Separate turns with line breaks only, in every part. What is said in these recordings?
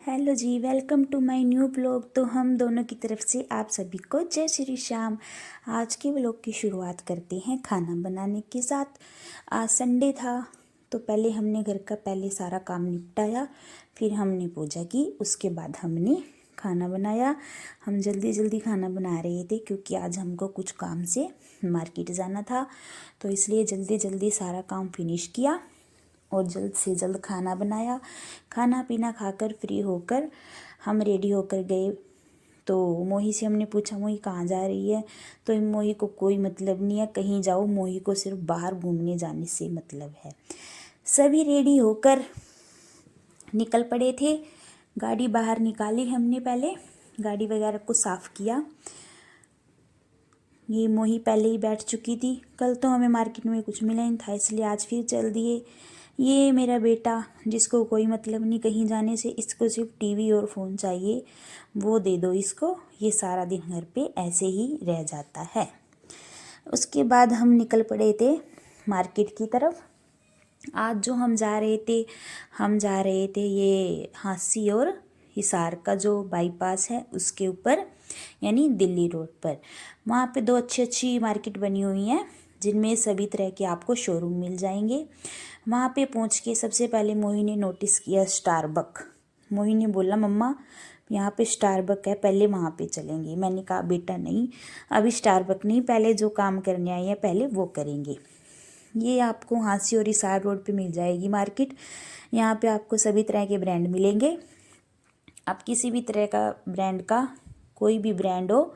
Hello ji, welcome to my new blog. तो हम दोनों की तरफ से आप सभी को जय श्री श्याम। आज के ब्लॉग की शुरुआत करते हैं खाना बनाने के साथ। आज संडे था तो पहले हमने घर का सारा काम निपटाया, फिर हमने पूजा की, उसके बाद हमने खाना बनाया। हम जल्दी जल्दी खाना बना रहे थे क्योंकि आज हमको कुछ काम से मार्केट जाना था, तो इसलिए जल्दी जल्दी सारा काम फिनिश किया और जल्द से जल्द खाना बनाया। खाना पीना खाकर फ्री होकर हम रेडी होकर गए। तो मोही से हमने पूछा, मोही कहाँ जा रही है? तो मोही को कोई मतलब नहीं है कहीं जाओ, मोही को सिर्फ बाहर घूमने जाने से मतलब है। सभी रेडी होकर निकल पड़े थे। गाड़ी बाहर निकाली हमने, पहले गाड़ी वगैरह को साफ़ किया। ये मोही पहले ही बैठ चुकी थी। कल तो हमें मार्केट में कुछ मिला नहीं था, इसलिए आज फिर चल दिए। ये मेरा बेटा, जिसको कोई मतलब नहीं कहीं जाने से, इसको सिर्फ टीवी और फ़ोन चाहिए, वो दे दो इसको, ये सारा दिन घर पे ऐसे ही रह जाता है। उसके बाद हम निकल पड़े थे मार्केट की तरफ। आज जो हम जा रहे थे ये हांसी और हिसार का जो बाईपास है उसके ऊपर, यानी दिल्ली रोड पर। वहाँ पे दो अच्छी अच्छी मार्केट बनी हुई हैं जिनमें सभी तरह के आपको शोरूम मिल जाएंगे। वहाँ पे पहुँच के सबसे पहले मोही ने नोटिस किया स्टारबक। मोही ने बोला, मम्मा यहाँ पे स्टारबक है, पहले वहाँ पे चलेंगे। मैंने कहा, बेटा नहीं, अभी स्टारबक नहीं, पहले जो काम करने आए हैं पहले वो करेंगे। ये आपको हांसी और हिसार रोड पे मिल जाएगी मार्केट। यहाँ पे आपको सभी तरह के ब्रांड मिलेंगे। आप किसी भी तरह का ब्रांड का, कोई भी ब्रांड हो,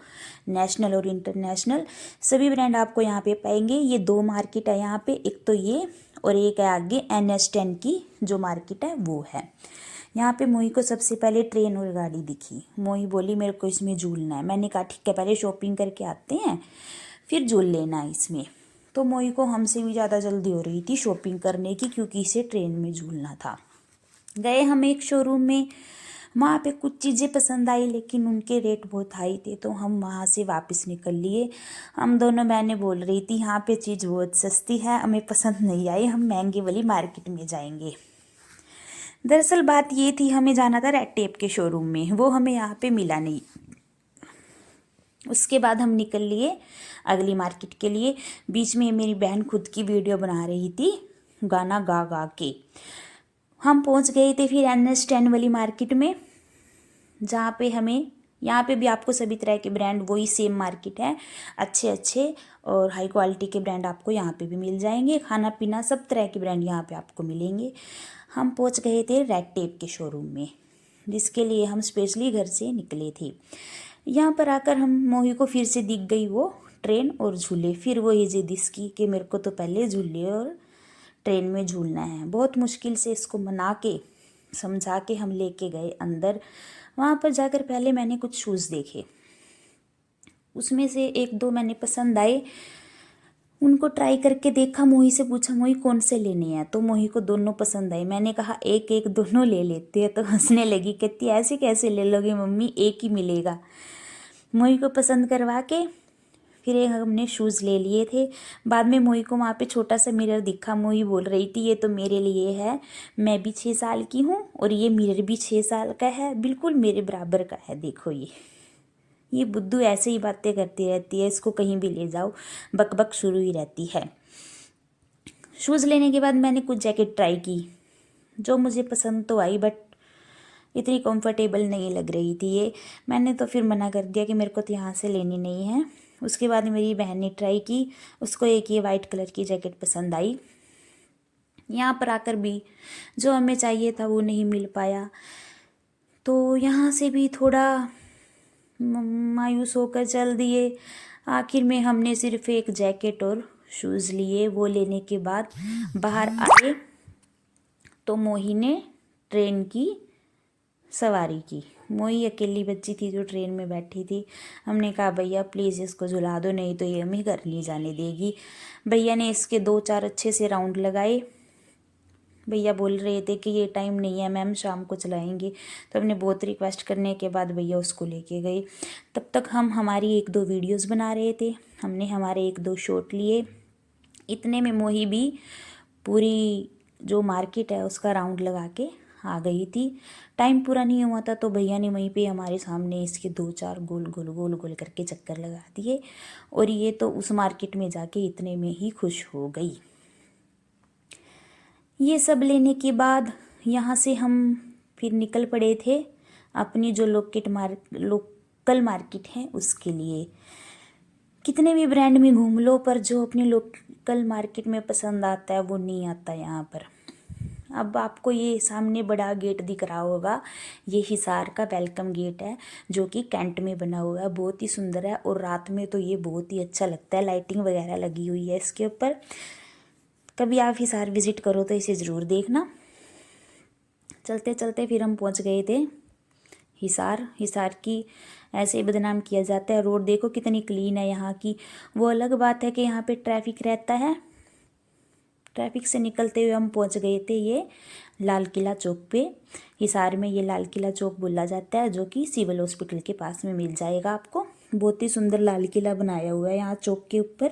नेशनल और इंटरनेशनल, सभी ब्रांड आपको यहाँ पे पाएंगे। ये दो मार्केट है यहाँ पे, एक तो ये और एक है आगे NH10 की जो मार्केट है वो है। यहाँ पे मोही को सबसे पहले ट्रेन और गाड़ी दिखी। मोही बोली, मेरे को इसमें झूलना है। मैंने कहा, ठीक है, पहले शॉपिंग करके आते हैं फिर झूल लेना इसमें। तो मोही को हमसे भी ज़्यादा जल्दी हो रही थी शॉपिंग करने की, क्योंकि इसे ट्रेन में झूलना था। गए हम एक शोरूम में, वहाँ पे कुछ चीज़ें पसंद आई लेकिन उनके रेट बहुत हाई थे, तो हम वहाँ से वापस निकल लिए। हम दोनों बहनें बोल रही थी, यहाँ पे चीज़ बहुत सस्ती है, हमें पसंद नहीं आई, हम महंगे वाली मार्केट में जाएंगे। दरअसल बात ये थी, हमें जाना था रेड टेप के शोरूम में, वो हमें यहाँ पे मिला नहीं। उसके बाद हम निकल लिए अगली मार्केट के लिए। बीच में मेरी बहन खुद की वीडियो बना रही थी गाना गा गा के। हम पहुंच गए थे फिर NH10 वाली मार्केट में, जहाँ पे हमें, यहाँ पे भी आपको सभी तरह के ब्रांड, वही सेम मार्केट है, अच्छे अच्छे और हाई क्वालिटी के ब्रांड आपको यहाँ पे भी मिल जाएंगे। खाना पीना सब तरह के ब्रांड यहाँ पे आपको मिलेंगे। हम पहुँच गए थे रेड टेप के शोरूम में, जिसके लिए हम स्पेशली घर से निकले थे। यहाँ पर आकर हम, मोही को फिर से दिख गई वो ट्रेन और झूले। फिर वो ये जिद इसकी कि मेरे को तो पहले झूले और ट्रेन में झूलना है। बहुत मुश्किल से इसको मना के समझा के हम लेके गए अंदर। वहाँ पर जाकर पहले मैंने कुछ शूज़ देखे, उसमें से एक दो मैंने पसंद आए, उनको ट्राई करके देखा। मोही से पूछा, मोही कौन से लेने हैं? तो मोही को दोनों पसंद आए। मैंने कहा, एक एक दोनों ले लेते हैं। तो हंसने लगी, कहती ऐसे कैसे ले लोगे मम्मी, एक ही मिलेगा। मोही को पसंद करवा के फिर एक हमने शूज़ ले लिए थे। बाद में मोही को वहाँ पे छोटा सा मिरर दिखा। मोही बोल रही थी, ये तो मेरे लिए है, मैं भी 6 साल की हूँ और ये मिरर भी 6 साल का है, बिल्कुल मेरे बराबर का है, देखो ये बुद्धू ऐसे ही बातें करती रहती है, इसको कहीं भी ले जाओ बक बक शुरू ही रहती है। शूज़ लेने के बाद मैंने कुछ जैकेट ट्राई की, जो मुझे पसंद तो आई, बट इतनी कंफर्टेबल नहीं लग रही थी ये। मैंने तो फिर मना कर दिया कि मेरे को तो यहाँ से लेनी नहीं है। उसके बाद मेरी बहन ने ट्राई की, उसको एक ये वाइट कलर की जैकेट पसंद आई। यहाँ पर आकर भी जो हमें चाहिए था वो नहीं मिल पाया, तो यहाँ से भी थोड़ा मायूस होकर चल दिए। आखिर में हमने सिर्फ एक जैकेट और शूज़ लिए। वो लेने के बाद बाहर आए तो मोही ने ट्रेन की सवारी की। मोही अकेली बच्ची थी जो ट्रेन में बैठी थी। हमने कहा, भैया प्लीज़ इसको झुला दो, नहीं तो ये हमें घर नहीं जाने देगी। भैया ने इसके 2-4 अच्छे से राउंड लगाए। भैया बोल रहे थे कि ये टाइम नहीं है मैम, शाम को चलाएंगे। तो हमने बहुत रिक्वेस्ट करने के बाद भैया उसको लेके गए। तब तक हम हमारी 1-2 वीडियोस बना रहे थे। हमने हमारे 1-2 शॉट लिए। इतने में मोही भी पूरी जो मार्केट है उसका राउंड लगा के आ गई थी। टाइम पूरा नहीं हुआ था तो भैया ने वहीं पे हमारे सामने इसके 2-4 गोल गोल गोल गोल करके चक्कर लगा दिए और ये तो उस मार्केट में जाके इतने में ही खुश हो गई। ये सब लेने के बाद यहाँ से हम फिर निकल पड़े थे अपनी जो लोकल मार्केट है उसके लिए। कितने भी ब्रांड में घूम लो पर जो अपनी लोकल मार्केट में पसंद आता है वो नहीं आता यहाँ पर। अब आपको ये सामने बड़ा गेट दिख रहा होगा, ये हिसार का वेलकम गेट है जो कि कैंट में बना हुआ है, बहुत ही सुंदर है और रात में तो ये बहुत ही अच्छा लगता है। लाइटिंग वगैरह लगी हुई है इसके ऊपर। कभी आप हिसार विजिट करो तो इसे ज़रूर देखना। चलते चलते फिर हम पहुंच गए थे हिसार की ऐसे बदनाम किया जाता है। रोड देखो कितनी क्लीन है यहाँ की। वो अलग बात है कि यहाँ पे ट्रैफिक रहता है। ट्रैफिक से निकलते हुए हम पहुँच गए थे ये लाल किला चौक पे। हिसार में ये लाल किला चौक बोला जाता है जो कि सिविल हॉस्पिटल के पास में मिल जाएगा आपको। बहुत ही सुंदर लाल किला बनाया हुआ है यहाँ चौक के ऊपर,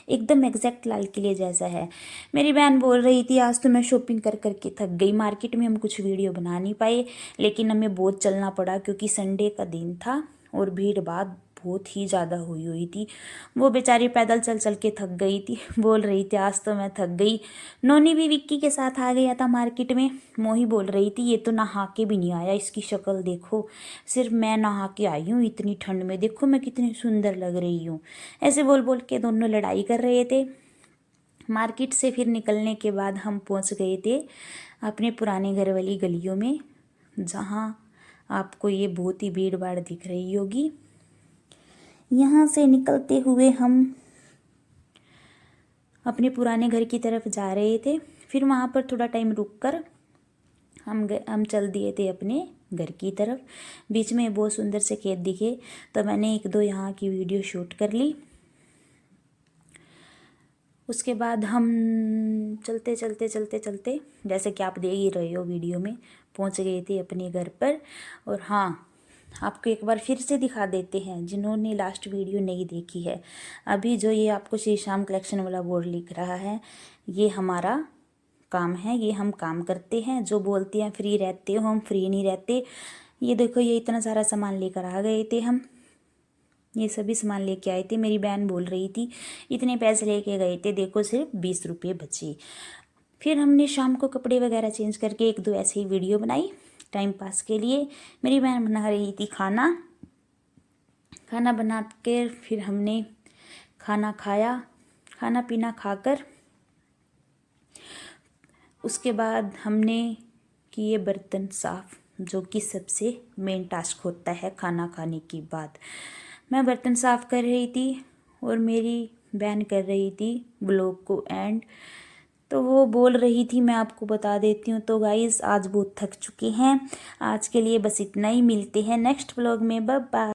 एकदम एग्जैक्ट लाल किले जैसा है। मेरी बहन बोल रही थी आज तो मैं शॉपिंग कर करके थक गई, मार्केट में हम कुछ वीडियो बना नहीं पाए लेकिन हमें बहुत चलना पड़ा क्योंकि संडे का दिन था और भीड़ भाड़ बहुत ही ज़्यादा हुई थी। वो बेचारी पैदल चल चल के थक गई थी, बोल रही थी आज तो मैं थक गई। नोनी भी विक्की के साथ आ गया था मार्केट में। मोही बोल रही थी ये तो नहा के भी नहीं आया, इसकी शक्ल देखो, सिर्फ मैं नहा के आई हूँ इतनी ठंड में, देखो मैं कितनी सुंदर लग रही हूँ। ऐसे बोल बोल के दोनों लड़ाई कर रहे थे। मार्केट से फिर निकलने के बाद हम पहुँच गए थे अपने पुराने घर वाली गलियों में, जहाँ आपको ये बहुत ही भीड़ भाड़ दिख रही होगी। यहाँ से निकलते हुए हम अपने पुराने घर की तरफ जा रहे थे। फिर वहाँ पर थोड़ा टाइम रुककर हम चल दिए थे अपने घर की तरफ। बीच में बहुत सुंदर से खेत दिखे तो मैंने 1-2 यहाँ की वीडियो शूट कर ली। उसके बाद हम चलते चलते चलते चलते जैसे कि आप देख ही रहे हो वीडियो में पहुँच गए थे अपने घर पर। और हाँ, आपको एक बार फिर से दिखा देते हैं जिन्होंने लास्ट वीडियो नहीं देखी है। अभी जो ये आपको श्री श्याम कलेक्शन वाला बोर्ड लिख रहा है ये हमारा काम है, ये हम काम करते हैं। जो बोलते हैं फ्री रहते हो, हम फ्री नहीं रहते। ये देखो ये इतना सारा सामान लेकर आ गए थे हम, ये सभी सामान लेके आए थे। मेरी बहन बोल रही थी इतने पैसे लेके गए थे, देखो सिर्फ 20 रुपये बचे। फिर हमने शाम को कपड़े वगैरह चेंज करके 1-2 ऐसे ही वीडियो बनाई टाइम पास के लिए। मेरी बहन बना रही थी खाना बना कर फिर हमने खाना खाया। खाना पीना खाकर उसके बाद हमने किए बर्तन साफ़, जो कि सबसे मेन टास्क होता है खाना खाने के बाद। मैं बर्तन साफ़ कर रही थी और मेरी बहन कर रही थी ब्लॉग को एंड। तो वो बोल रही थी, मैं आपको बता देती हूँ। तो गाइज़ आज बहुत थक चुके हैं, आज के लिए बस इतना ही। मिलते हैं नेक्स्ट ब्लॉग में, बाय बाय।